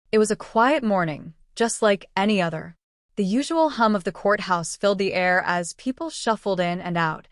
It was a quiet morning, just like any other. The usual hum of the courthouse filled the air as people shuffled in and out,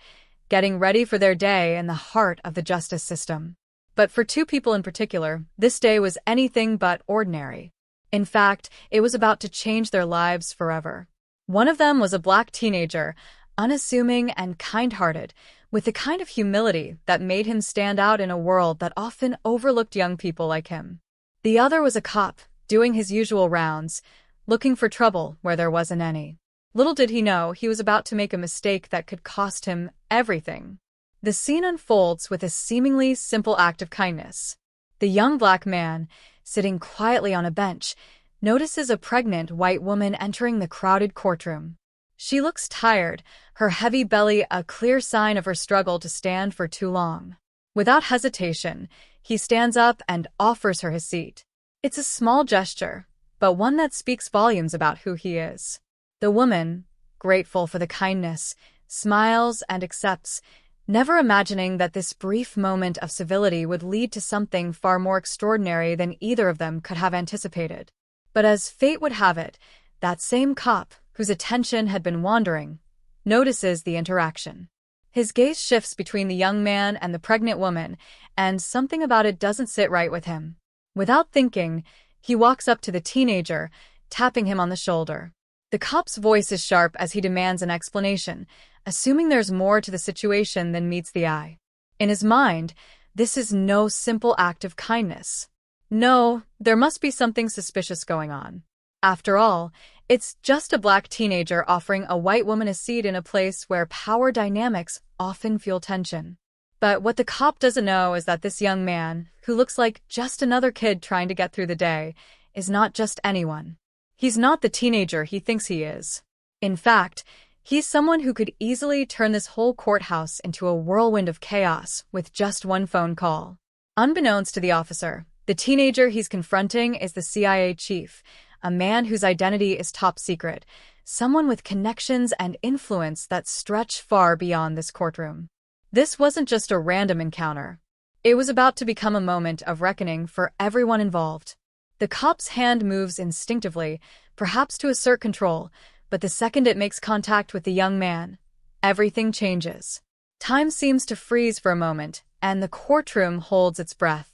getting ready for their day in the heart of the justice system. But for two people in particular, this day was anything but ordinary. In fact, it was about to change their lives forever. One of them was a black teenager, unassuming and kind-hearted, with the kind of humility that made him stand out in a world that often overlooked young people like him. The other was a cop, doing his usual rounds, looking for trouble where there wasn't any. Little did he know he was about to make a mistake that could cost him everything. The scene unfolds with a seemingly simple act of kindness. The young black man, sitting quietly on a bench, notices a pregnant white woman entering the crowded courtroom. She looks tired, her heavy belly a clear sign of her struggle to stand for too long. Without hesitation, he stands up and offers her his seat. It's a small gesture, but one that speaks volumes about who he is. The woman, grateful for the kindness, smiles and accepts, never imagining that this brief moment of civility would lead to something far more extraordinary than either of them could have anticipated. But as fate would have it, that same cop, whose attention had been wandering, notices the interaction. His gaze shifts between the young man and the pregnant woman, and something about it doesn't sit right with him. Without thinking, he walks up to the teenager, tapping him on the shoulder. The cop's voice is sharp as he demands an explanation, assuming there's more to the situation than meets the eye. In his mind, this is no simple act of kindness. No, there must be something suspicious going on. After all, it's just a black teenager offering a white woman a seat in a place where power dynamics often fuel tension. But what the cop doesn't know is that this young man, who looks like just another kid trying to get through the day, is not just anyone. He's not the teenager he thinks he is. In fact, he's someone who could easily turn this whole courthouse into a whirlwind of chaos with just one phone call. Unbeknownst to the officer, the teenager he's confronting is the CIA chief, a man whose identity is top secret, someone with connections and influence that stretch far beyond this courtroom. This wasn't just a random encounter. It was about to become a moment of reckoning for everyone involved. The cop's hand moves instinctively, perhaps to assert control, but the second it makes contact with the young man, everything changes. Time seems to freeze for a moment, and the courtroom holds its breath.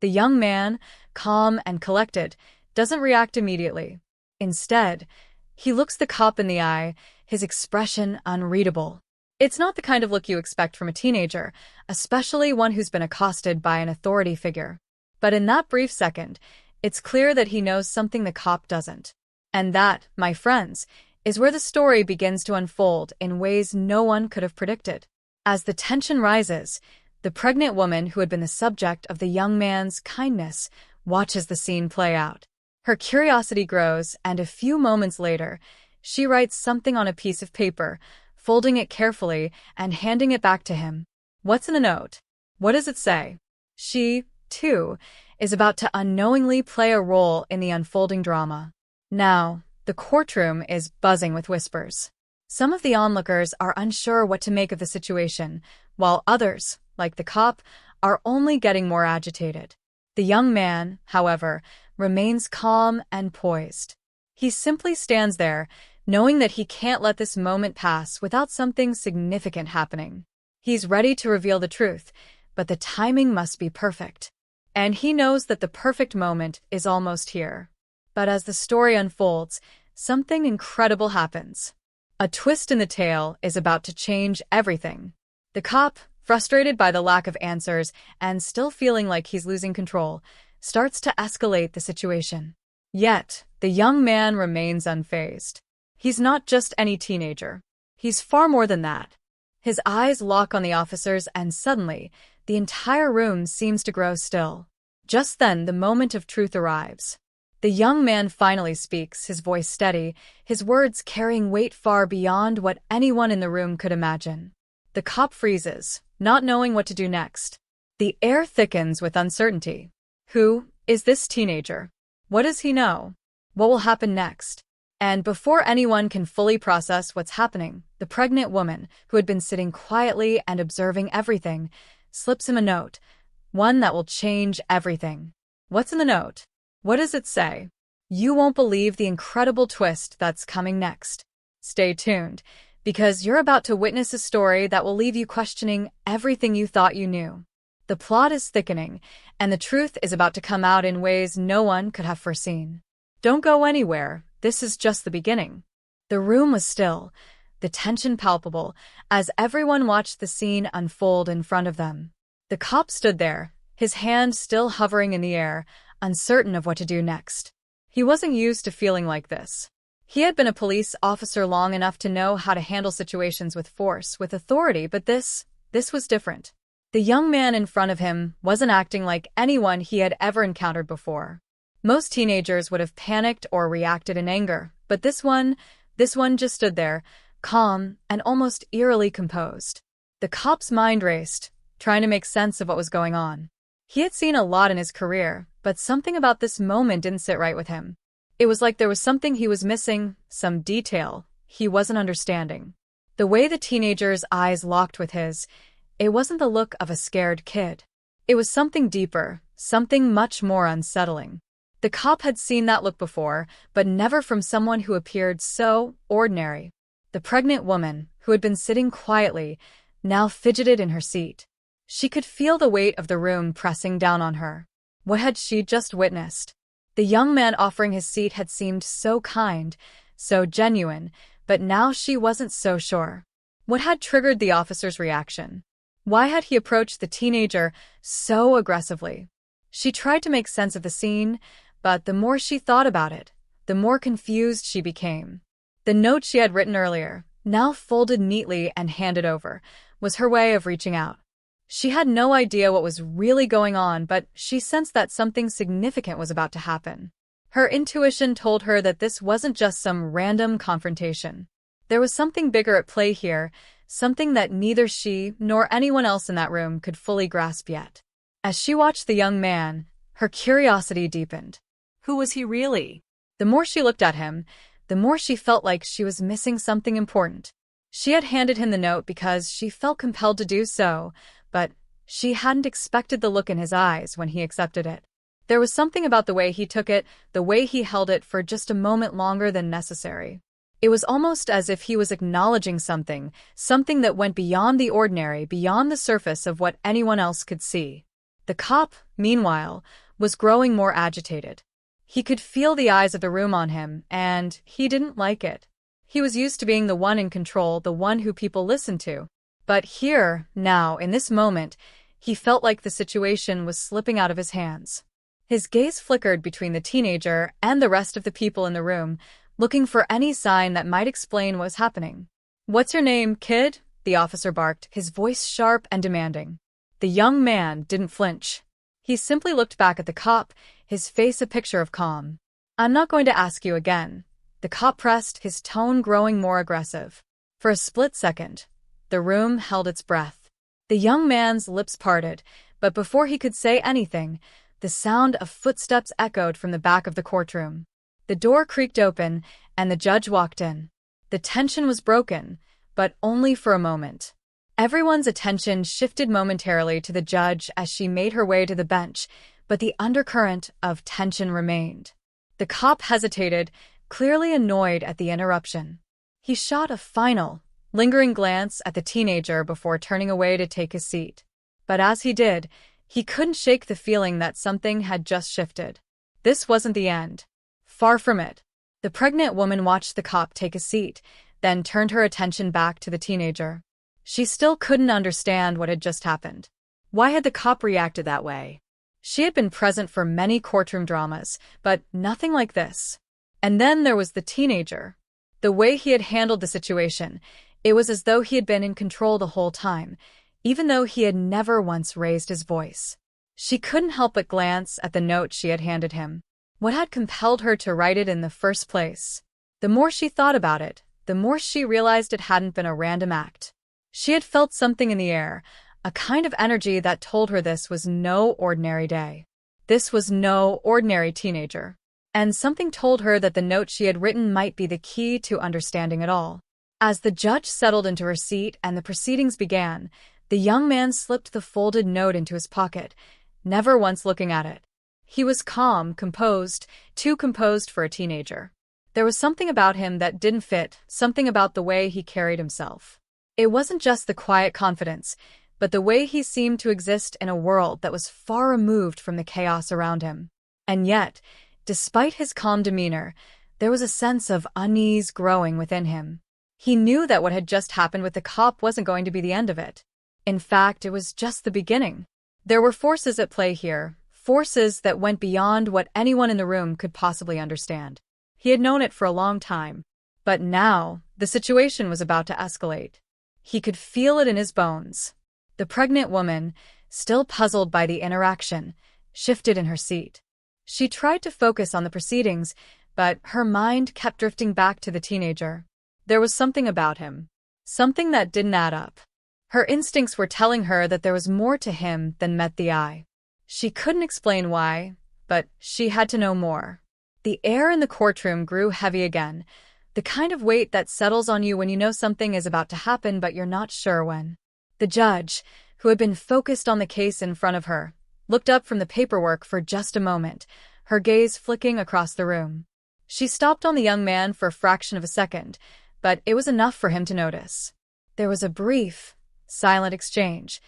The young man, calm and collected, doesn't react immediately. Instead, he looks the cop in the eye, his expression unreadable. It's not the kind of look you expect from a teenager, especially one who's been accosted by an authority figure. But in that brief second, it's clear that he knows something the cop doesn't. And that, my friends, is where the story begins to unfold in ways no one could have predicted. As the tension rises, the pregnant woman who had been the subject of the young man's kindness watches the scene play out. Her curiosity grows, and a few moments later, she writes something on a piece of paper, folding it carefully and handing it back to him. What's in the note? What does it say? She, too, is about to unknowingly play a role in the unfolding drama. Now, the courtroom is buzzing with whispers. Some of the onlookers are unsure what to make of the situation, while others, like the cop, are only getting more agitated. The young man, however, remains calm and poised. He simply stands there, knowing that he can't let this moment pass without something significant happening. He's ready to reveal the truth, but the timing must be perfect. And he knows that the perfect moment is almost here. But as the story unfolds, something incredible happens. A twist in the tale is about to change everything. The cop, frustrated by the lack of answers and still feeling like he's losing control, starts to escalate the situation. Yet, the young man remains unfazed. He's not just any teenager. He's far more than that. His eyes lock on the officers, and suddenly, the entire room seems to grow still. Just then, the moment of truth arrives. The young man finally speaks, his voice steady, his words carrying weight far beyond what anyone in the room could imagine. The cop freezes, not knowing what to do next. The air thickens with uncertainty. Who is this teenager? What does he know? What will happen next? And before anyone can fully process what's happening, the pregnant woman, who had been sitting quietly and observing everything, slips him a note, one that will change everything. What's in the note? What does it say? You won't believe the incredible twist that's coming next. Stay tuned, because you're about to witness a story that will leave you questioning everything you thought you knew. The plot is thickening, and the truth is about to come out in ways no one could have foreseen. Don't go anywhere, this is just the beginning. The room was still, the tension palpable, as everyone watched the scene unfold in front of them. The cop stood there, his hand still hovering in the air, uncertain of what to do next. He wasn't used to feeling like this. He had been a police officer long enough to know how to handle situations with force, with authority, but this was different. The young man in front of him wasn't acting like anyone he had ever encountered before. Most teenagers would have panicked or reacted in anger, but this one just stood there, calm and almost eerily composed. The cop's mind raced, trying to make sense of what was going on. He had seen a lot in his career, but something about this moment didn't sit right with him. It was like there was something he was missing, some detail he wasn't understanding. The way the teenager's eyes locked with his, it wasn't the look of a scared kid. It was something deeper, something much more unsettling. The cop had seen that look before, but never from someone who appeared so ordinary. The pregnant woman, who had been sitting quietly, now fidgeted in her seat. She could feel the weight of the room pressing down on her. What had she just witnessed? The young man offering his seat had seemed so kind, so genuine, but now she wasn't so sure. What had triggered the officer's reaction? Why had he approached the teenager so aggressively? She tried to make sense of the scene, but the more she thought about it, the more confused she became. The note she had written earlier, now folded neatly and handed over, was her way of reaching out. She had no idea what was really going on, but she sensed that something significant was about to happen. Her intuition told her that this wasn't just some random confrontation. There was something bigger at play here, something that neither she nor anyone else in that room could fully grasp yet. As she watched the young man, her curiosity deepened. Who was he really? The more she looked at him, the more she felt like she was missing something important. She had handed him the note because she felt compelled to do so, but she hadn't expected the look in his eyes when he accepted it. There was something about the way he took it, the way he held it for just a moment longer than necessary. It was almost as if he was acknowledging something that went beyond the ordinary, beyond the surface of what anyone else could see. The cop, meanwhile, was growing more agitated. He could feel the eyes of the room on him, and he didn't like it. He was used to being the one in control, the one who people listened to. But here, now, in this moment, he felt like the situation was slipping out of his hands. His gaze flickered between the teenager and the rest of the people in the room, looking for any sign that might explain what was happening. "What's your name, kid?" the officer barked, his voice sharp and demanding. The young man didn't flinch. He simply looked back at the cop, his face a picture of calm. "I'm not going to ask you again," the cop pressed, his tone growing more aggressive. For a split second, the room held its breath. The young man's lips parted, but before he could say anything, the sound of footsteps echoed from the back of the courtroom. The door creaked open, and the judge walked in. The tension was broken, but only for a moment. Everyone's attention shifted momentarily to the judge as she made her way to the bench, but the undercurrent of tension remained. The cop hesitated, clearly annoyed at the interruption. He shot a final, lingering glance at the teenager before turning away to take his seat. But as he did, he couldn't shake the feeling that something had just shifted. This wasn't the end. Far from it. The pregnant woman watched the cop take a seat, then turned her attention back to the teenager. She still couldn't understand what had just happened. Why had the cop reacted that way? She had been present for many courtroom dramas, but nothing like this. And then there was the teenager. The way he had handled the situation, it was as though he had been in control the whole time, even though he had never once raised his voice. She couldn't help but glance at the note she had handed him. What had compelled her to write it in the first place? The more she thought about it, the more she realized it hadn't been a random act. She had felt something in the air, a kind of energy that told her this was no ordinary day. This was no ordinary teenager. And something told her that the note she had written might be the key to understanding it all. As the judge settled into her seat and the proceedings began, the young man slipped the folded note into his pocket, never once looking at it. He was calm, composed, too composed for a teenager. There was something about him that didn't fit, something about the way he carried himself. It wasn't just the quiet confidence, but the way he seemed to exist in a world that was far removed from the chaos around him. And yet, despite his calm demeanor, there was a sense of unease growing within him. He knew that what had just happened with the cop wasn't going to be the end of it. In fact, it was just the beginning. There were forces at play here, forces that went beyond what anyone in the room could possibly understand. He had known it for a long time. But now, the situation was about to escalate. He could feel it in his bones. The pregnant woman, still puzzled by the interaction, shifted in her seat. She tried to focus on the proceedings, but her mind kept drifting back to the teenager. There was something about him. Something that didn't add up. Her instincts were telling her that there was more to him than met the eye. She couldn't explain why, but she had to know more. The air in the courtroom grew heavy again, the kind of weight that settles on you when you know something is about to happen but you're not sure when. The judge, who had been focused on the case in front of her, looked up from the paperwork for just a moment, her gaze flicking across the room. She stopped on the young man for a fraction of a second, but it was enough for him to notice. There was a brief, silent exchange,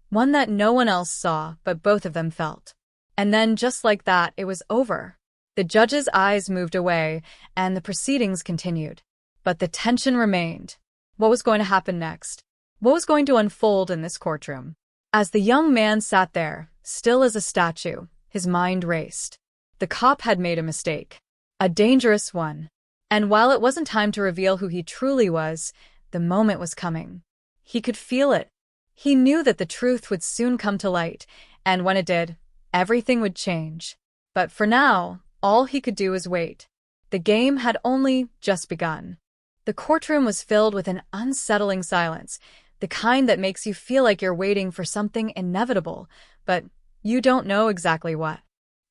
one that no one else saw but both of them felt. And then, just like that, it was over. The judge's eyes moved away, and the proceedings continued. But the tension remained. What was going to happen next? What was going to unfold in this courtroom? As the young man sat there, still as a statue, his mind raced. The cop had made a mistake. A dangerous one. And while it wasn't time to reveal who he truly was, the moment was coming. He could feel it. He knew that the truth would soon come to light, and when it did, everything would change. But for now, all he could do was wait. The game had only just begun. The courtroom was filled with an unsettling silence, the kind that makes you feel like you're waiting for something inevitable, but you don't know exactly what.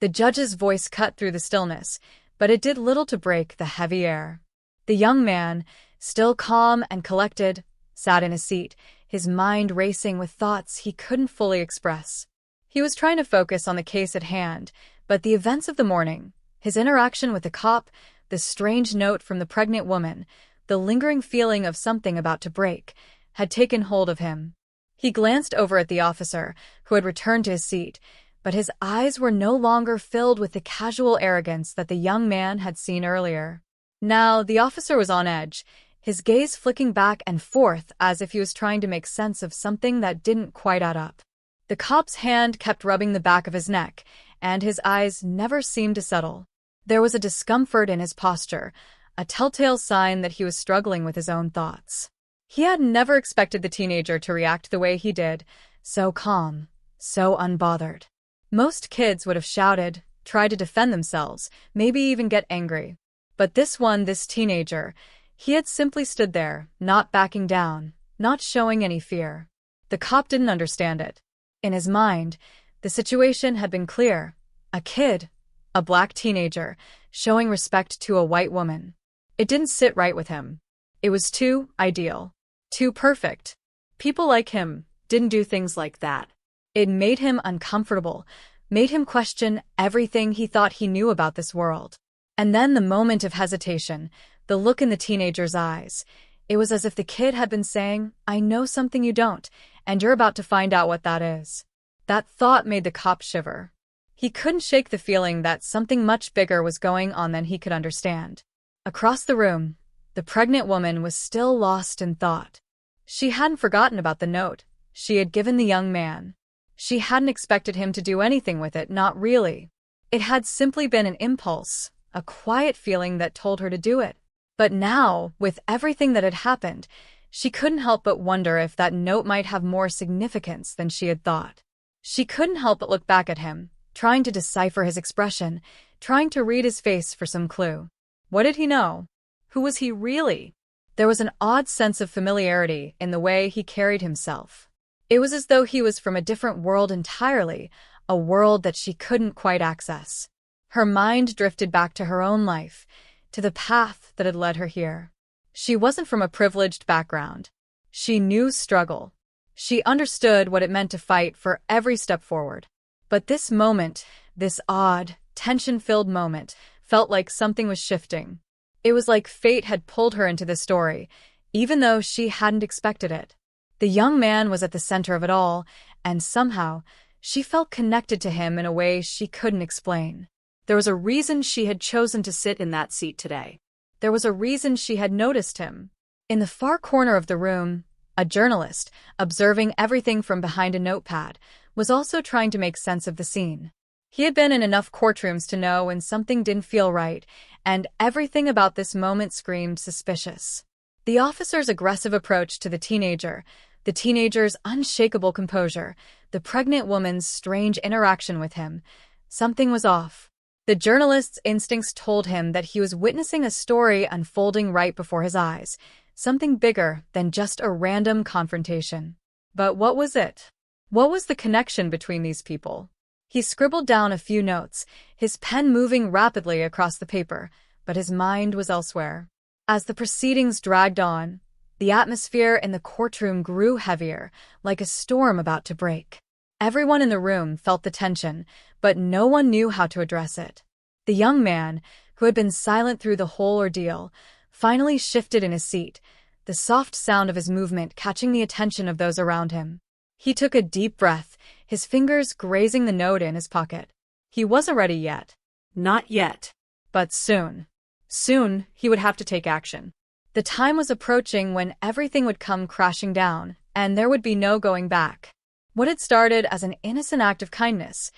The judge's voice cut through the stillness, but it did little to break the heavy air. The young man, still calm and collected, sat in his seat, his mind racing with thoughts he couldn't fully express. He was trying to focus on the case at hand, but the events of the morning, his interaction with the cop, the strange note from the pregnant woman, the lingering feeling of something about to break, had taken hold of him. He glanced over at the officer, who had returned to his seat, but his eyes were no longer filled with the casual arrogance that the young man had seen earlier. Now, the officer was on edge, his gaze flicking back and forth as if he was trying to make sense of something that didn't quite add up. The cop's hand kept rubbing the back of his neck, and his eyes never seemed to settle. There was a discomfort in his posture, a telltale sign that he was struggling with his own thoughts. He had never expected the teenager to react the way he did, so calm, so unbothered. Most kids would have shouted, tried to defend themselves, maybe even get angry. But this teenager, he had simply stood there, not backing down, not showing any fear. The cop didn't understand it. In his mind, the situation had been clear. A kid, a black teenager, showing respect to a white woman. It didn't sit right with him. It was too ideal, too perfect. People like him didn't do things like that. It made him uncomfortable, made him question everything he thought he knew about this world. And then the moment of hesitation, the look in the teenager's eyes. It was as if the kid had been saying, "I know something you don't, and you're about to find out what that is." That thought made the cop shiver. He couldn't shake the feeling that something much bigger was going on than he could understand. Across the room, the pregnant woman was still lost in thought. She hadn't forgotten about the note she had given the young man. She hadn't expected him to do anything with it, not really. It had simply been an impulse, a quiet feeling that told her to do it. But now, with everything that had happened, she couldn't help but wonder if that note might have more significance than she had thought. She couldn't help but look back at him, trying to decipher his expression, trying to read his face for some clue. What did he know? Who was he really? There was an odd sense of familiarity in the way he carried himself. It was as though he was from a different world entirely, a world that she couldn't quite access. Her mind drifted back to her own life, to the path that had led her here. She wasn't from a privileged background. She knew struggle. She understood what it meant to fight for every step forward. But this moment This odd, tension-filled moment felt like something was shifting. It was like fate had pulled her into the story, even though she hadn't expected it. The young man was at the center of it all, and somehow, she felt connected to him in a way she couldn't explain. There was a reason she had chosen to sit in that seat today. There was a reason she had noticed him. In the far corner of the room, a journalist, observing everything from behind a notepad, was also trying to make sense of the scene. He had been in enough courtrooms to know when something didn't feel right, and everything about this moment screamed suspicious. The officer's aggressive approach to the teenager's unshakable composure, the pregnant woman's strange interaction with him. Something was off. The journalist's instincts told him that he was witnessing a story unfolding right before his eyes, something bigger than just a random confrontation. But what was it? What was the connection between these people? He scribbled down a few notes, his pen moving rapidly across the paper, but his mind was elsewhere. As the proceedings dragged on, the atmosphere in the courtroom grew heavier, like a storm about to break. Everyone in the room felt the tension, but no one knew how to address it. The young man, who had been silent through the whole ordeal, finally shifted in his seat, the soft sound of his movement catching the attention of those around him. He took a deep breath, his fingers grazing the note in his pocket. He wasn't ready yet. Not yet. But soon. Soon, he would have to take action. The time was approaching when everything would come crashing down, and there would be no going back. What had started as an innocent act of kindness,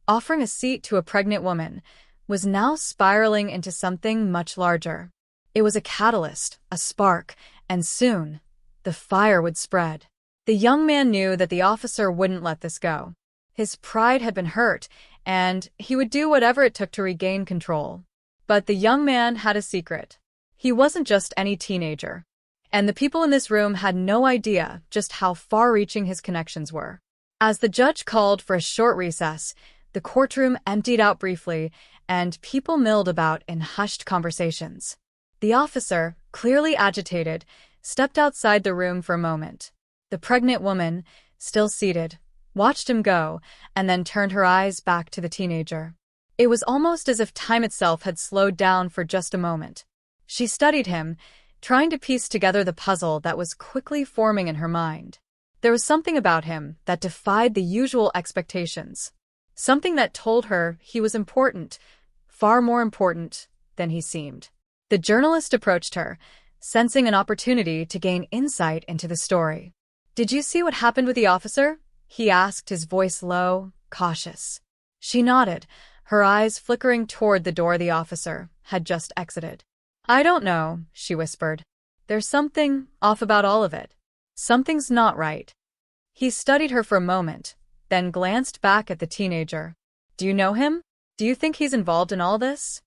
offering a seat to a pregnant woman, was now spiraling into something much larger. It was a catalyst, a spark, and soon, the fire would spread. The young man knew that the officer wouldn't let this go. His pride had been hurt, and he would do whatever it took to regain control. But the young man had a secret. He wasn't just any teenager. And the people in this room had no idea just how far-reaching his connections were. As the judge called for a short recess, the courtroom emptied out briefly, and people milled about in hushed conversations. The officer, clearly agitated, stepped outside the room for a moment. The pregnant woman, still seated, watched him go, and then turned her eyes back to the teenager. It was almost as if time itself had slowed down for just a moment. She studied him, trying to piece together the puzzle that was quickly forming in her mind. There was something about him that defied the usual expectations. Something that told her he was important, far more important than he seemed. The journalist approached her, sensing an opportunity to gain insight into the story. "Did you see what happened with the officer?" he asked, his voice low, cautious. She nodded, her eyes flickering toward the door the officer had just exited. "I don't know," she whispered. "There's something off about all of it. Something's not right." He studied her for a moment, then glanced back at the teenager. "Do you know him? Do you think he's involved in all this?"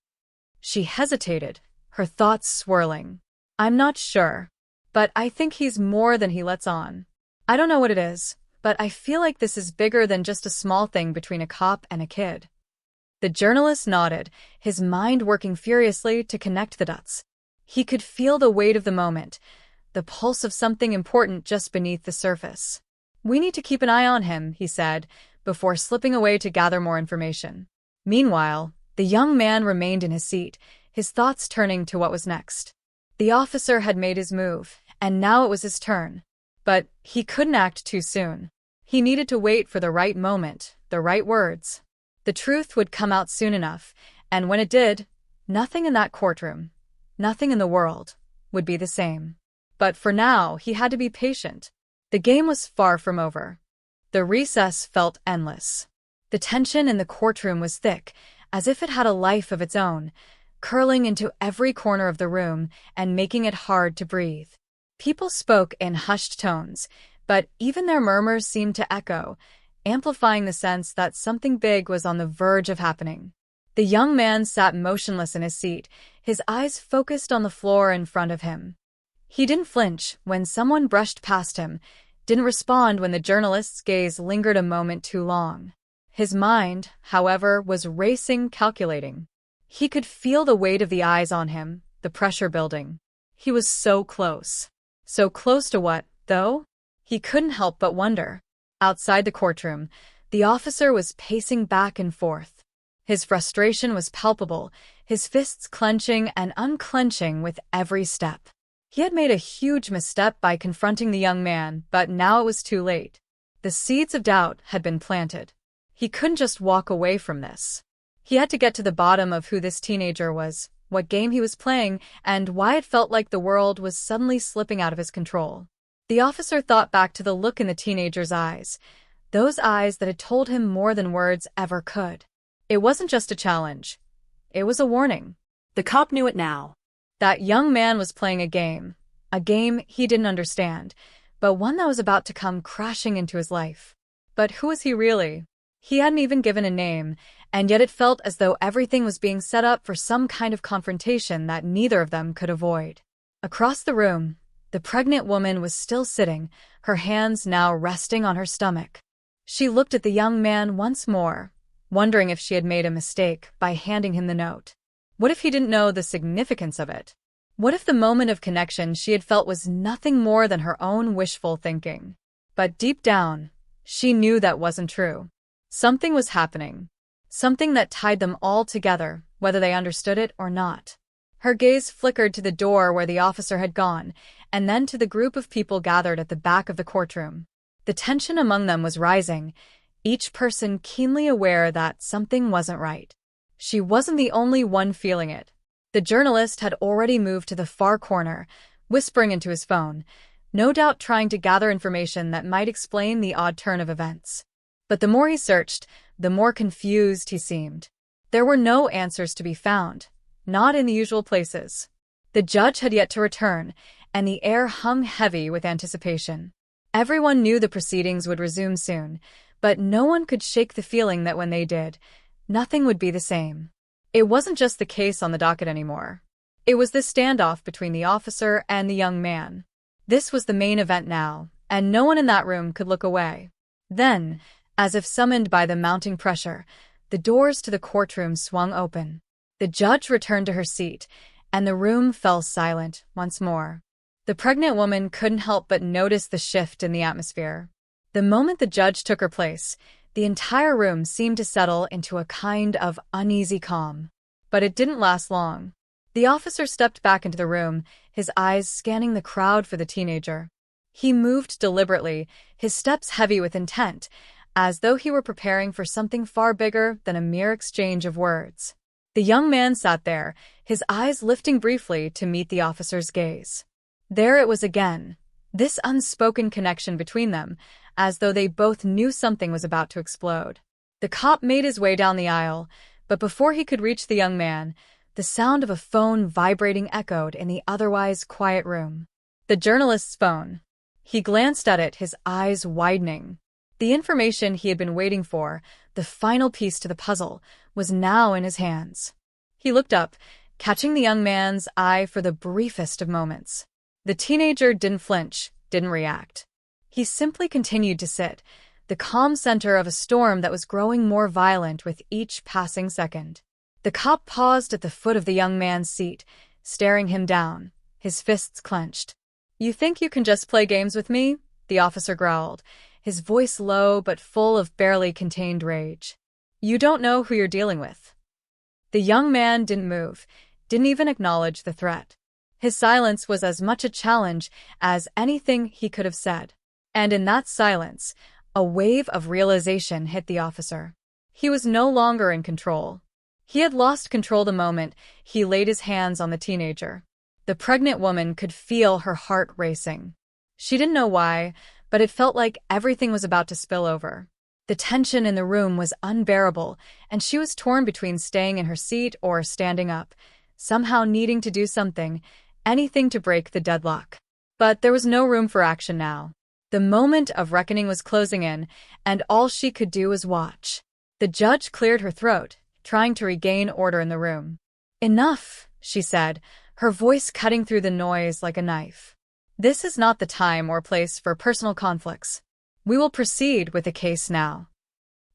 She hesitated, her thoughts swirling. "I'm not sure, but I think he's more than he lets on. I don't know what it is, but I feel like this is bigger than just a small thing between a cop and a kid." The journalist nodded, his mind working furiously to connect the dots. He could feel the weight of the moment, the pulse of something important just beneath the surface. "We need to keep an eye on him," he said, before slipping away to gather more information. Meanwhile, the young man remained in his seat, his thoughts turning to what was next. The officer had made his move, and now it was his turn. But he couldn't act too soon. He needed to wait for the right moment, the right words. The truth would come out soon enough, and when it did, nothing in that courtroom, nothing in the world, would be the same. But for now, he had to be patient. The game was far from over. The recess felt endless. The tension in the courtroom was thick, as if it had a life of its own, curling into every corner of the room and making it hard to breathe. People spoke in hushed tones, but even their murmurs seemed to echo, amplifying the sense that something big was on the verge of happening. The young man sat motionless in his seat, his eyes focused on the floor in front of him. He didn't flinch when someone brushed past him, didn't respond when the journalist's gaze lingered a moment too long. His mind, however, was racing, calculating. He could feel the weight of the eyes on him, the pressure building. He was so close. So close to what, though? He couldn't help but wonder. Outside the courtroom, the officer was pacing back and forth. His frustration was palpable, his fists clenching and unclenching with every step. He had made a huge misstep by confronting the young man, but now it was too late. The seeds of doubt had been planted. He couldn't just walk away from this. He had to get to the bottom of who this teenager was, what game he was playing, and why it felt like the world was suddenly slipping out of his control. The officer thought back to the look in the teenager's eyes, those eyes that had told him more than words ever could. It wasn't just a challenge. It was a warning. The cop knew it now. That young man was playing a game he didn't understand, but one that was about to come crashing into his life. But who was he really? He hadn't even given a name, and yet it felt as though everything was being set up for some kind of confrontation that neither of them could avoid. Across the room, the pregnant woman was still sitting, her hands now resting on her stomach. She looked at the young man once more, wondering if she had made a mistake by handing him the note. What if he didn't know the significance of it? What if the moment of connection she had felt was nothing more than her own wishful thinking? But deep down, she knew that wasn't true. Something was happening. Something that tied them all together, whether they understood it or not. Her gaze flickered to the door where the officer had gone, and then to the group of people gathered at the back of the courtroom. The tension among them was rising, each person keenly aware that something wasn't right. She wasn't the only one feeling it. The journalist had already moved to the far corner, whispering into his phone, no doubt trying to gather information that might explain the odd turn of events. But the more he searched, the more confused he seemed. There were no answers to be found, not in the usual places. The judge had yet to return, and the air hung heavy with anticipation. Everyone knew the proceedings would resume soon, but no one could shake the feeling that when they did, nothing would be the same. It wasn't just the case on the docket anymore. It was the standoff between the officer and the young man. This was the main event now, and no one in that room could look away. Then, as if summoned by the mounting pressure, the doors to the courtroom swung open. The judge returned to her seat, and the room fell silent once more. The pregnant woman couldn't help but notice the shift in the atmosphere. The moment the judge took her place, the entire room seemed to settle into a kind of uneasy calm. But it didn't last long. The officer stepped back into the room, his eyes scanning the crowd for the teenager. He moved deliberately, his steps heavy with intent, as though he were preparing for something far bigger than a mere exchange of words. The young man sat there, his eyes lifting briefly to meet the officer's gaze. There it was again, this unspoken connection between them, as though they both knew something was about to explode. The cop made his way down the aisle, but before he could reach the young man, the sound of a phone vibrating echoed in the otherwise quiet room. The journalist's phone. He glanced at it, his eyes widening. The information he had been waiting for, the final piece to the puzzle, was now in his hands. He looked up, catching the young man's eye for the briefest of moments. The teenager didn't flinch, didn't react. He simply continued to sit, the calm center of a storm that was growing more violent with each passing second. The cop paused at the foot of the young man's seat, staring him down, his fists clenched. "You think you can just play games with me?" the officer growled, his voice low but full of barely contained rage. "You don't know who you're dealing with." The young man didn't move, didn't even acknowledge the threat. His silence was as much a challenge as anything he could have said. And in that silence, a wave of realization hit the officer. He was no longer in control. He had lost control the moment he laid his hands on the teenager. The pregnant woman could feel her heart racing. She didn't know why, but it felt like everything was about to spill over. The tension in the room was unbearable, and she was torn between staying in her seat or standing up, somehow needing to do something, anything to break the deadlock. But there was no room for action now. The moment of reckoning was closing in, and all she could do was watch. The judge cleared her throat, trying to regain order in the room. "Enough," she said, her voice cutting through the noise like a knife. "This is not the time or place for personal conflicts. We will proceed with the case now."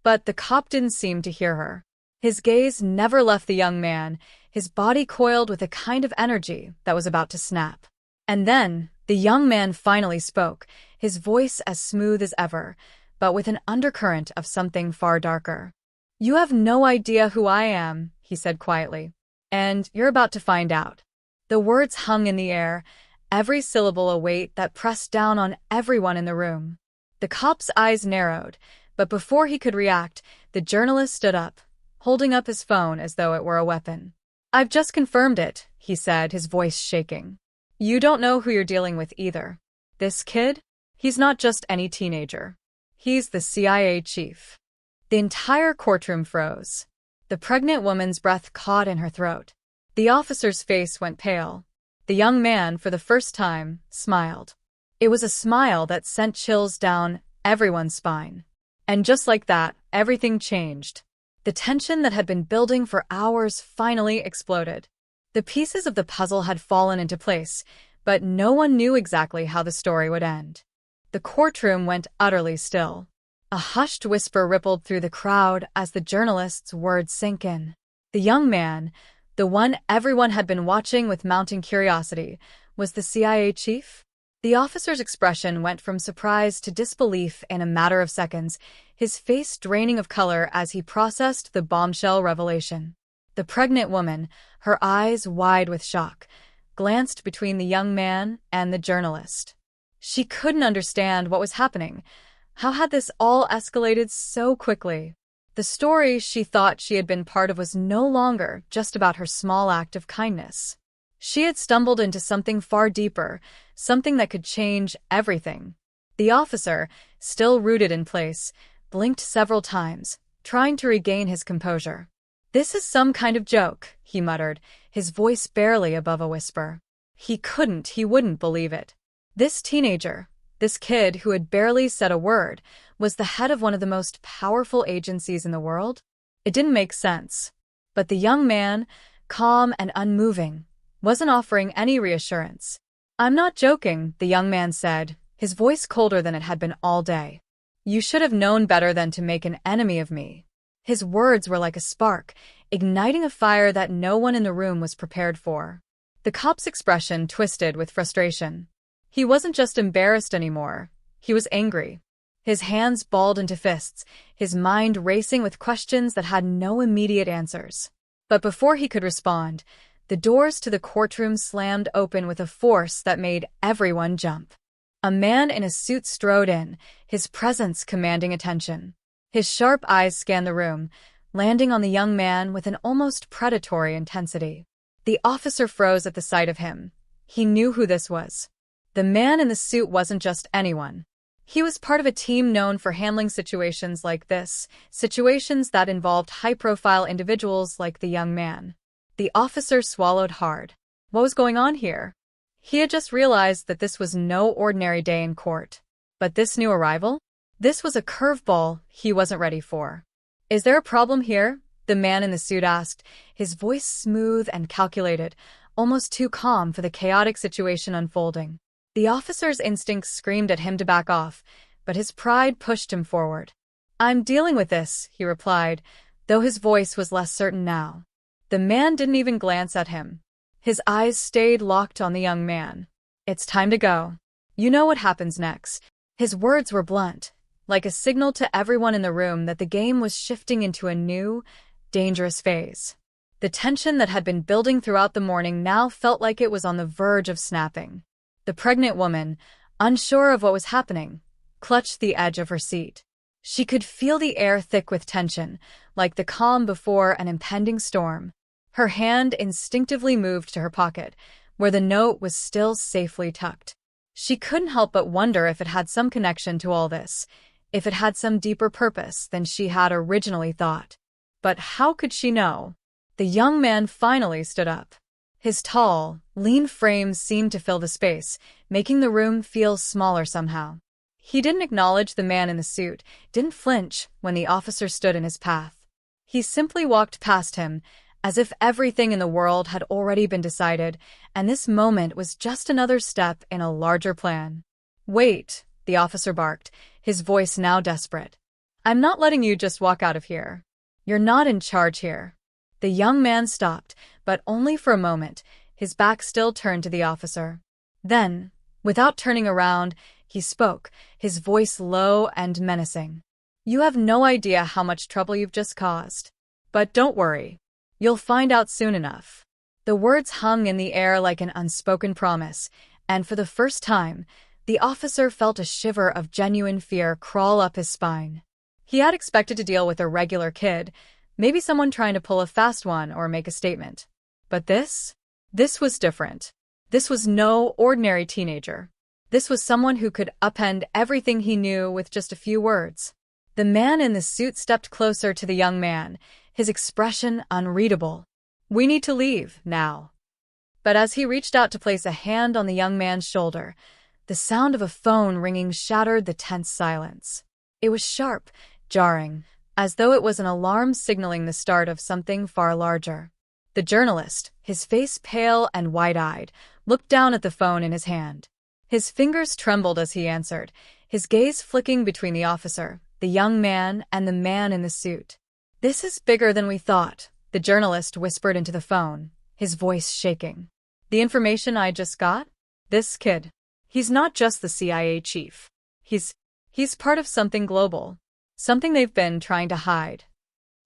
But the cop didn't seem to hear her. His gaze never left the young man, his body coiled with a kind of energy that was about to snap. And then, the young man finally spoke, his voice as smooth as ever, but with an undercurrent of something far darker. "You have no idea who I am," he said quietly. "And you're about to find out." The words hung in the air, every syllable a weight that pressed down on everyone in the room. The cop's eyes narrowed, but before he could react, the journalist stood up, holding up his phone as though it were a weapon. "I've just confirmed it," he said, his voice shaking. "You don't know who you're dealing with either. This kid? He's not just any teenager. He's the CIA chief." The entire courtroom froze. The pregnant woman's breath caught in her throat. The officer's face went pale. The young man, for the first time, smiled. It was a smile that sent chills down everyone's spine. And just like that, everything changed. The tension that had been building for hours finally exploded. The pieces of the puzzle had fallen into place, but no one knew exactly how the story would end. The courtroom went utterly still. A hushed whisper rippled through the crowd as the journalist's words sank in. The young man, the one everyone had been watching with mounting curiosity, was the CIA chief? The officer's expression went from surprise to disbelief in a matter of seconds, his face draining of color as he processed the bombshell revelation. The pregnant woman, her eyes wide with shock, glanced between the young man and the journalist. She couldn't understand what was happening. How had this all escalated so quickly? The story she thought she had been part of was no longer just about her small act of kindness. She had stumbled into something far deeper, something that could change everything. The officer, still rooted in place, blinked several times, trying to regain his composure. "This is some kind of joke," he muttered, his voice barely above a whisper. He wouldn't believe it. This teenager, this kid who had barely said a word, was the head of one of the most powerful agencies in the world? It didn't make sense. But the young man, calm and unmoving, wasn't offering any reassurance. "I'm not joking," the young man said, his voice colder than it had been all day. "You should have known better than to make an enemy of me." His words were like a spark, igniting a fire that no one in the room was prepared for. The cop's expression twisted with frustration. He wasn't just embarrassed anymore. He was angry. His hands balled into fists, his mind racing with questions that had no immediate answers. But before he could respond, the doors to the courtroom slammed open with a force that made everyone jump. A man in a suit strode in, his presence commanding attention. His sharp eyes scanned the room, landing on the young man with an almost predatory intensity. The officer froze at the sight of him. He knew who this was. The man in the suit wasn't just anyone. He was part of a team known for handling situations like this, situations that involved high-profile individuals like the young man. The officer swallowed hard. What was going on here? He had just realized that this was no ordinary day in court. But this new arrival? This was a curveball he wasn't ready for. "Is there a problem here?" the man in the suit asked, his voice smooth and calculated, almost too calm for the chaotic situation unfolding. The officer's instincts screamed at him to back off, but his pride pushed him forward. "I'm dealing with this," he replied, though his voice was less certain now. The man didn't even glance at him. His eyes stayed locked on the young man. "It's time to go. You know what happens next." His words were blunt, like a signal to everyone in the room that the game was shifting into a new, dangerous phase. The tension that had been building throughout the morning now felt like it was on the verge of snapping. The pregnant woman, unsure of what was happening, clutched the edge of her seat. She could feel the air thick with tension, like the calm before an impending storm. Her hand instinctively moved to her pocket, where the note was still safely tucked. She couldn't help but wonder if it had some connection to all this, if it had some deeper purpose than she had originally thought. But how could she know? The young man finally stood up. His tall, lean frame seemed to fill the space, making the room feel smaller somehow. He didn't acknowledge the man in the suit, didn't flinch when the officer stood in his path. He simply walked past him, as if everything in the world had already been decided, and this moment was just another step in a larger plan. "Wait," the officer barked, his voice now desperate. "I'm not letting you just walk out of here. You're not in charge here." The young man stopped, but only for a moment, his back still turned to the officer. Then, without turning around, he spoke, his voice low and menacing. You have no idea how much trouble you've just caused. But don't worry. You'll find out soon enough." The words hung in the air like an unspoken promise, and for the first time, the officer felt a shiver of genuine fear crawl up his spine. He had expected to deal with a regular kid, maybe someone trying to pull a fast one or make a statement. But this was different. This was no ordinary teenager. This was someone who could upend everything he knew with just a few words. The man in the suit stepped closer to the young man, his expression unreadable. "We need to leave, now." But as he reached out to place a hand on the young man's shoulder, the sound of a phone ringing shattered the tense silence. It was sharp, jarring, as though it was an alarm signaling the start of something far larger. The journalist, his face pale and wide-eyed, looked down at the phone in his hand. His fingers trembled as he answered, his gaze flicking between the officer, the young man, and the man in the suit. "This is bigger than we thought," the journalist whispered into the phone, his voice shaking. "The information I just got? This kid. He's not just the CIA chief. He's part of something global. Something they've been trying to hide."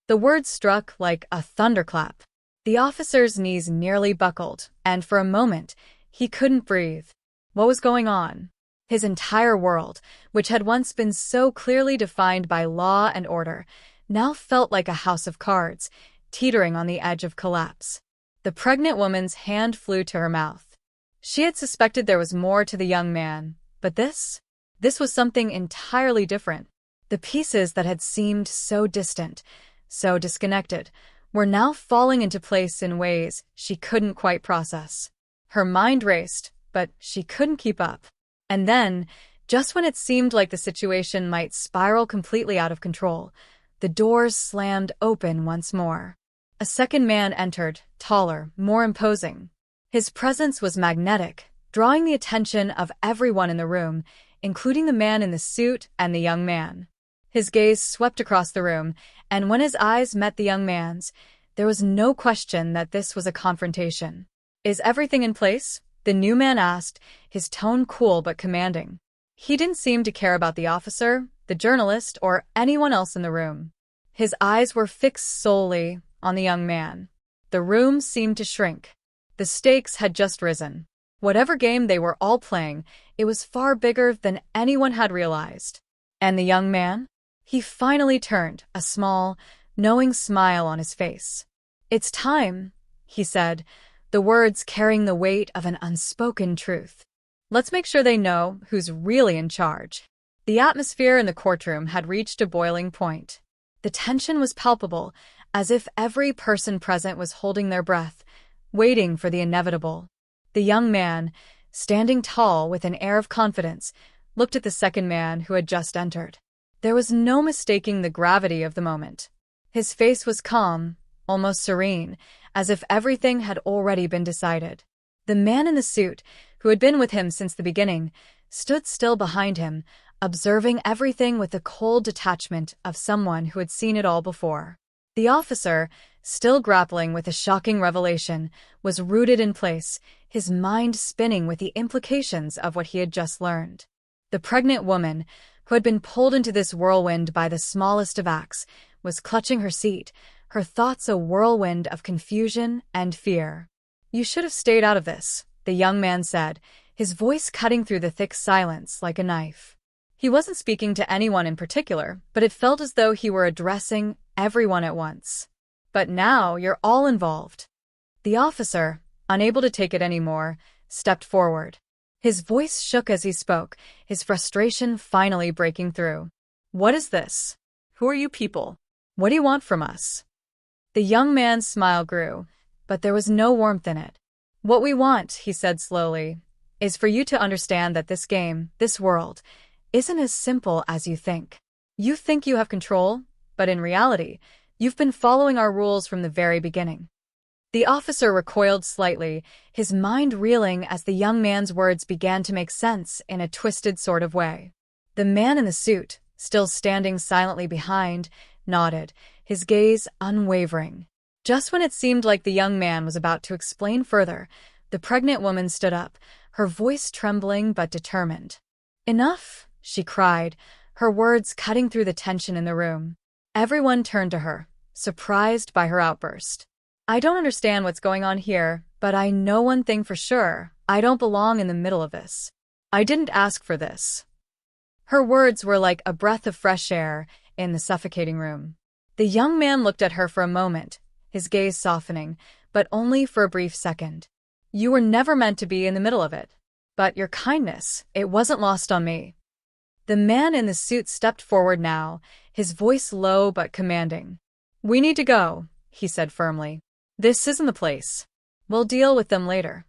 The words struck like a thunderclap. The officer's knees nearly buckled, and for a moment, he couldn't breathe. What was going on? His entire world, which had once been so clearly defined by law and order, now felt like a house of cards, teetering on the edge of collapse. The pregnant woman's hand flew to her mouth. She had suspected there was more to the young man, but this was something entirely different. The pieces that had seemed so distant, so disconnected, were now falling into place in ways she couldn't quite process. Her mind raced, but she couldn't keep up. And then, just when it seemed like the situation might spiral completely out of control, the doors slammed open once more. A second man entered, taller, more imposing. His presence was magnetic, drawing the attention of everyone in the room, including the man in the suit and the young man. His gaze swept across the room, and when his eyes met the young man's, there was no question that this was a confrontation. "Is everything in place?" the new man asked, his tone cool but commanding. He didn't seem to care about the officer, the journalist, or anyone else in the room. His eyes were fixed solely on the young man. The room seemed to shrink. The stakes had just risen. Whatever game they were all playing, it was far bigger than anyone had realized. And the young man? He finally turned, a small, knowing smile on his face. "It's time," he said, the words carrying the weight of an unspoken truth. "Let's make sure they know who's really in charge." The atmosphere in the courtroom had reached a boiling point. The tension was palpable, as if every person present was holding their breath, waiting for the inevitable. The young man, standing tall with an air of confidence, looked at the second man who had just entered. There was no mistaking the gravity of the moment. His face was calm, almost serene, as if everything had already been decided. The man in the suit, who had been with him since the beginning, stood still behind him, observing everything with the cold detachment of someone who had seen it all before. The officer, still grappling with the shocking revelation, was rooted in place, his mind spinning with the implications of what he had just learned. The pregnant woman, who had been pulled into this whirlwind by the smallest of acts, was clutching her seat, her thoughts a whirlwind of confusion and fear. "You should have stayed out of this," the young man said, his voice cutting through the thick silence like a knife. He wasn't speaking to anyone in particular, but it felt as though he were addressing everyone at once. "But now you're all involved." The officer, unable to take it anymore, stepped forward. His voice shook as he spoke, his frustration finally breaking through. "What is this? Who are you people? What do you want from us?" The young man's smile grew, but there was no warmth in it. "What we want," he said slowly, "is for you to understand that this game, this world, isn't as simple as you think. You think you have control, but in reality, you've been following our rules from the very beginning." The officer recoiled slightly, his mind reeling as the young man's words began to make sense in a twisted sort of way. The man in the suit, still standing silently behind, nodded, his gaze unwavering. Just when it seemed like the young man was about to explain further, the pregnant woman stood up, her voice trembling but determined. "Enough," she cried, her words cutting through the tension in the room. Everyone turned to her, surprised by her outburst. I don't understand what's going on here, but I know one thing for sure. I don't belong in the middle of this. I didn't ask for this. Her words were like a breath of fresh air in the suffocating room. The young man looked at her for a moment, his gaze softening, but only for a brief second. You were never meant to be in the middle of it. But your kindness, it wasn't lost on me. The man in the suit stepped forward now, his voice low but commanding. We need to go, he said firmly. This isn't the place. We'll deal with them later.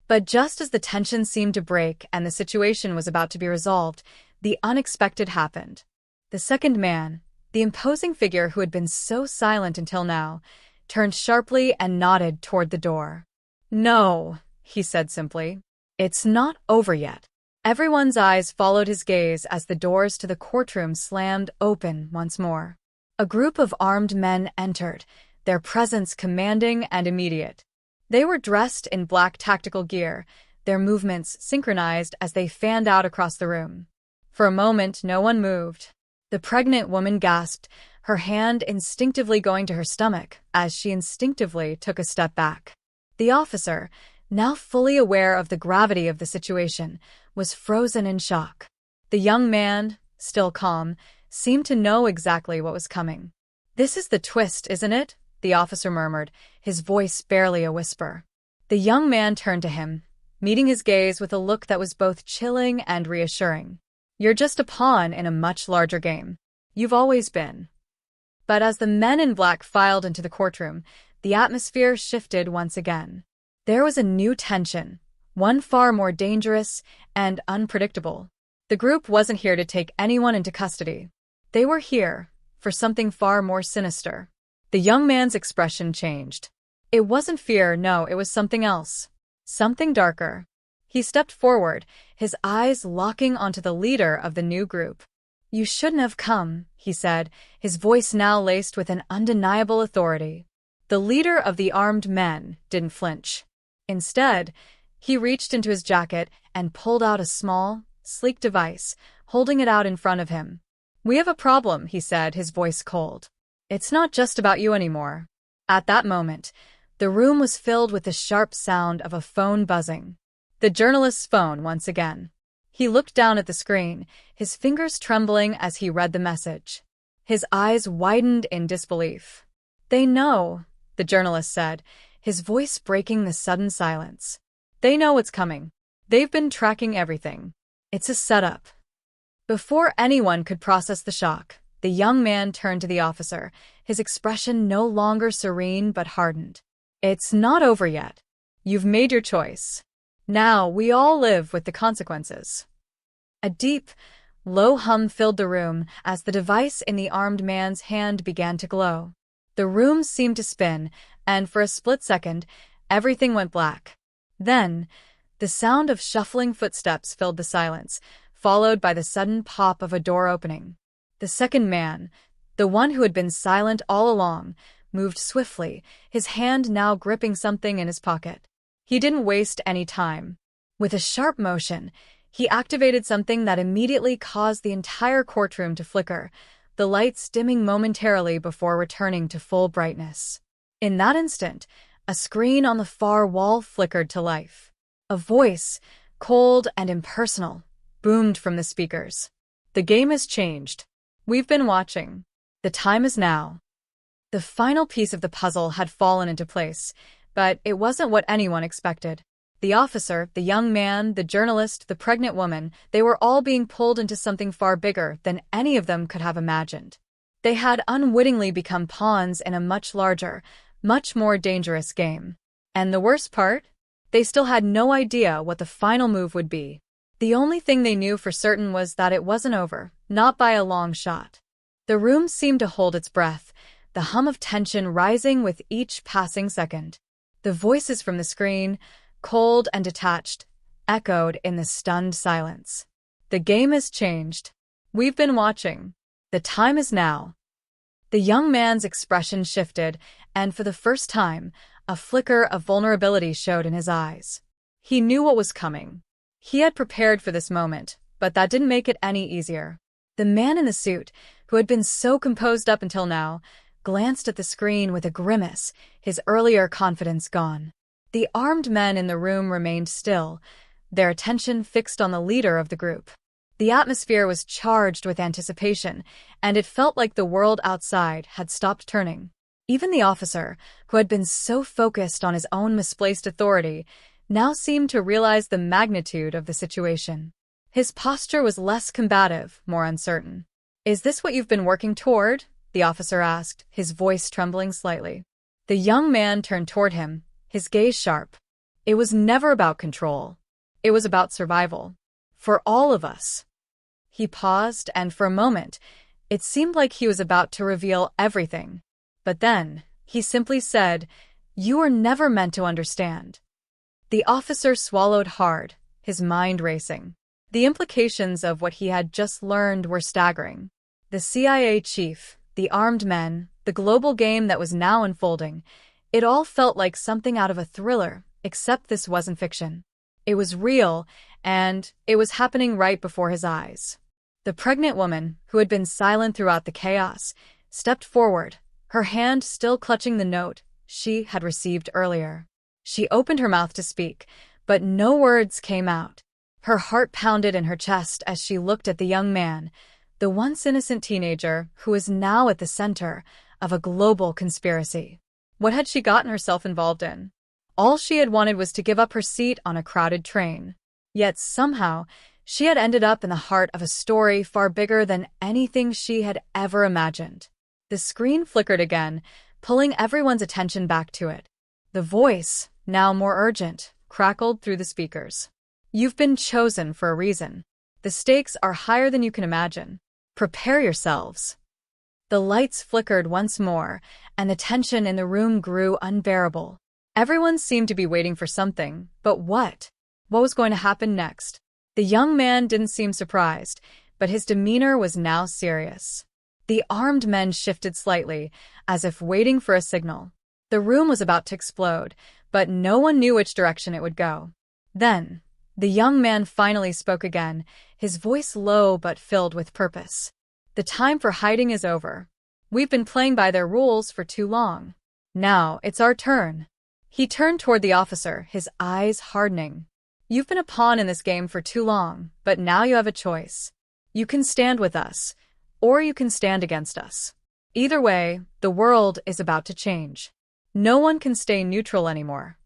But just as the tension seemed to break and the situation was about to be resolved, the unexpected happened. The second man, the imposing figure who had been so silent until now, turned sharply and nodded toward the door. No, he said simply. It's not over yet. Everyone's eyes followed his gaze as the doors to the courtroom slammed open once more. A group of armed men entered, their presence commanding and immediate. They were dressed in black tactical gear, their movements synchronized as they fanned out across the room. For a moment, no one moved. The pregnant woman gasped, her hand instinctively going to her stomach as she instinctively took a step back. The officer, now fully aware of the gravity of the situation, was frozen in shock. The young man, still calm, seemed to know exactly what was coming. This is the twist, isn't it? The officer murmured, his voice barely a whisper. The young man turned to him, meeting his gaze with a look that was both chilling and reassuring. You're just a pawn in a much larger game. You've always been. But as the men in black filed into the courtroom, the atmosphere shifted once again. There was a new tension, one far more dangerous and unpredictable. The group wasn't here to take anyone into custody. They were here for something far more sinister. The young man's expression changed. It wasn't fear, no, it was something else. Something darker. He stepped forward, his eyes locking onto the leader of the new group. You shouldn't have come, he said, his voice now laced with an undeniable authority. The leader of the armed men didn't flinch. Instead, he reached into his jacket and pulled out a small, sleek device, holding it out in front of him. We have a problem, he said, his voice cold. It's not just about you anymore. At that moment, the room was filled with the sharp sound of a phone buzzing. The journalist's phone once again. He looked down at the screen, his fingers trembling as he read the message. His eyes widened in disbelief. They know, the journalist said, his voice breaking the sudden silence. They know what's coming. They've been tracking everything. It's a setup. Before anyone could process the shock, the young man turned to the officer, his expression no longer serene but hardened. It's not over yet. You've made your choice. Now we all live with the consequences. A deep, low hum filled the room as the device in the armed man's hand began to glow. The room seemed to spin, and for a split second, everything went black. Then, the sound of shuffling footsteps filled the silence, followed by the sudden pop of a door opening. The second man, the one who had been silent all along, moved swiftly, his hand now gripping something in his pocket. He didn't waste any time. With a sharp motion, he activated something that immediately caused the entire courtroom to flicker, the lights dimming momentarily before returning to full brightness. In that instant, a screen on the far wall flickered to life. A voice, cold and impersonal, boomed from the speakers. The game has changed. We've been watching. The time is now. The final piece of the puzzle had fallen into place, but it wasn't what anyone expected. The officer, the young man, the journalist, the pregnant woman, they were all being pulled into something far bigger than any of them could have imagined. They had unwittingly become pawns in a much larger, much more dangerous game. And the worst part? They still had no idea what the final move would be. The only thing they knew for certain was that it wasn't over, not by a long shot. The room seemed to hold its breath, the hum of tension rising with each passing second. The voices from the screen, cold and detached, echoed in the stunned silence. The game has changed. We've been watching. The time is now. The young man's expression shifted, and for the first time, a flicker of vulnerability showed in his eyes. He knew what was coming. He had prepared for this moment, but that didn't make it any easier. The man in the suit, who had been so composed up until now, glanced at the screen with a grimace, his earlier confidence gone. The armed men in the room remained still, their attention fixed on the leader of the group. The atmosphere was charged with anticipation, and it felt like the world outside had stopped turning. Even the officer, who had been so focused on his own misplaced authority, now seemed to realize the magnitude of the situation. His posture was less combative, more uncertain. "Is this what you've been working toward?" the officer asked, his voice trembling slightly. The young man turned toward him, his gaze sharp. "It was never about control. It was about survival. For all of us." He paused, and for a moment, it seemed like he was about to reveal everything. But then, he simply said, "You were never meant to understand." The officer swallowed hard, his mind racing. The implications of what he had just learned were staggering. The CIA chief, the armed men, the global game that was now unfolding, it all felt like something out of a thriller, except this wasn't fiction. It was real, and it was happening right before his eyes. The pregnant woman, who had been silent throughout the chaos, stepped forward, her hand still clutching the note she had received earlier. She opened her mouth to speak, but no words came out. Her heart pounded in her chest as she looked at the young man, the once innocent teenager who was now at the center of a global conspiracy. What had she gotten herself involved in? All she had wanted was to give up her seat on a crowded train. Yet somehow, she had ended up in the heart of a story far bigger than anything she had ever imagined. The screen flickered again, pulling everyone's attention back to it. The voice, now more urgent, crackled through the speakers. "You've been chosen for a reason. The stakes are higher than you can imagine. Prepare yourselves." The lights flickered once more, and the tension in the room grew unbearable. Everyone seemed to be waiting for something, but what? What was going to happen next? The young man didn't seem surprised, but his demeanor was now serious. The armed men shifted slightly, as if waiting for a signal. The room was about to explode, but no one knew which direction it would go. Then, the young man finally spoke again, his voice low but filled with purpose. "The time for hiding is over. We've been playing by their rules for too long. Now it's our turn." He turned toward the officer, his eyes hardening. "You've been a pawn in this game for too long, but now you have a choice. You can stand with us, or you can stand against us. Either way, the world is about to change. No one can stay neutral anymore."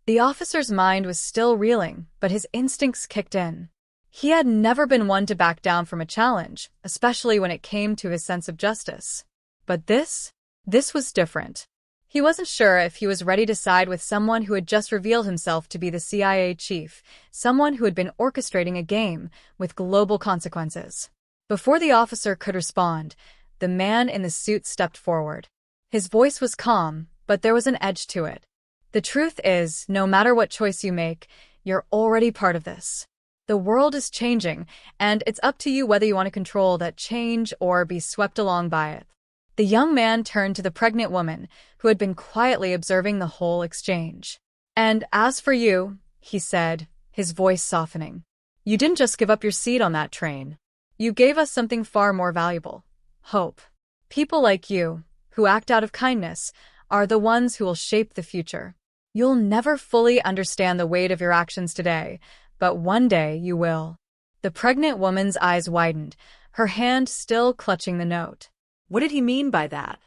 The officer's mind was still reeling, but his instincts kicked in. He had never been one to back down from a challenge, especially when it came to his sense of justice. But this was different. He wasn't sure if he was ready to side with someone who had just revealed himself to be the CIA chief, someone who had been orchestrating a game with global consequences. Before the officer could respond, the man in the suit stepped forward. His voice was calm, but there was an edge to it. "The truth is, no matter what choice you make, you're already part of this. The world is changing, and it's up to you whether you want to control that change or be swept along by it." The young man turned to the pregnant woman, who had been quietly observing the whole exchange. "And as for you," he said, his voice softening, "you didn't just give up your seat on that train. You gave us something far more valuable: hope. People like you, who act out of kindness, are the ones who will shape the future. You'll never fully understand the weight of your actions today, but one day you will." The pregnant woman's eyes widened, her hand still clutching the note. What did he mean by that?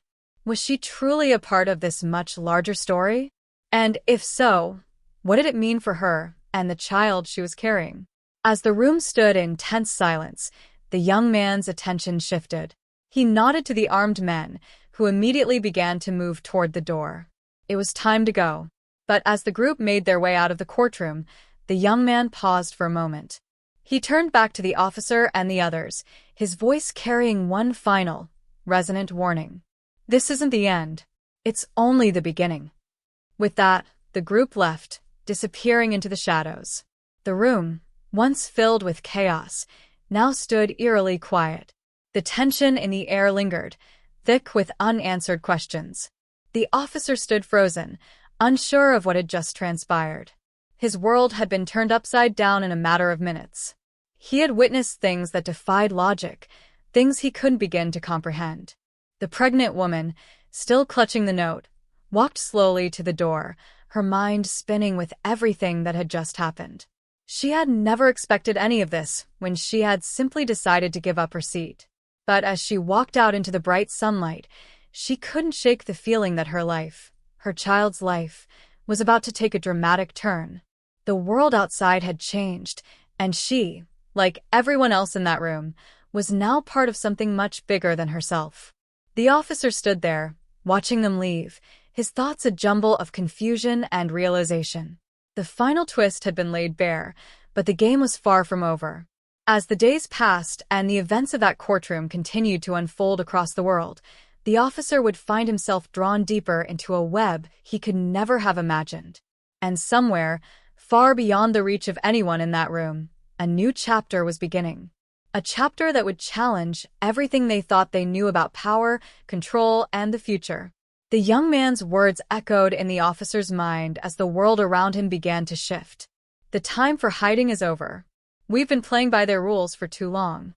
Was she truly a part of this much larger story? And if so, what did it mean for her and the child she was carrying? As the room stood in tense silence, the young man's attention shifted. He nodded to the armed men, who immediately began to move toward the door. It was time to go. But as the group made their way out of the courtroom, the young man paused for a moment. He turned back to the officer and the others, his voice carrying one final, resonant warning. "This isn't the end. It's only the beginning." With that, the group left, disappearing into the shadows. The room, once filled with chaos, now stood eerily quiet. The tension in the air lingered, thick with unanswered questions. The officer stood frozen, unsure of what had just transpired. His world had been turned upside down in a matter of minutes. He had witnessed things that defied logic, things he couldn't begin to comprehend. The pregnant woman, still clutching the note, walked slowly to the door, her mind spinning with everything that had just happened. She had never expected any of this when she had simply decided to give up her seat. But as she walked out into the bright sunlight, she couldn't shake the feeling that her life, her child's life, was about to take a dramatic turn. The world outside had changed, and she, like everyone else in that room, was now part of something much bigger than herself. The officer stood there, watching them leave, his thoughts a jumble of confusion and realization. The final twist had been laid bare, but the game was far from over. As the days passed and the events of that courtroom continued to unfold across the world, the officer would find himself drawn deeper into a web he could never have imagined. And somewhere, far beyond the reach of anyone in that room, a new chapter was beginning. A chapter that would challenge everything they thought they knew about power, control, and the future. The young man's words echoed in the officer's mind as the world around him began to shift. The time for hiding is over. We've been playing by their rules for too long.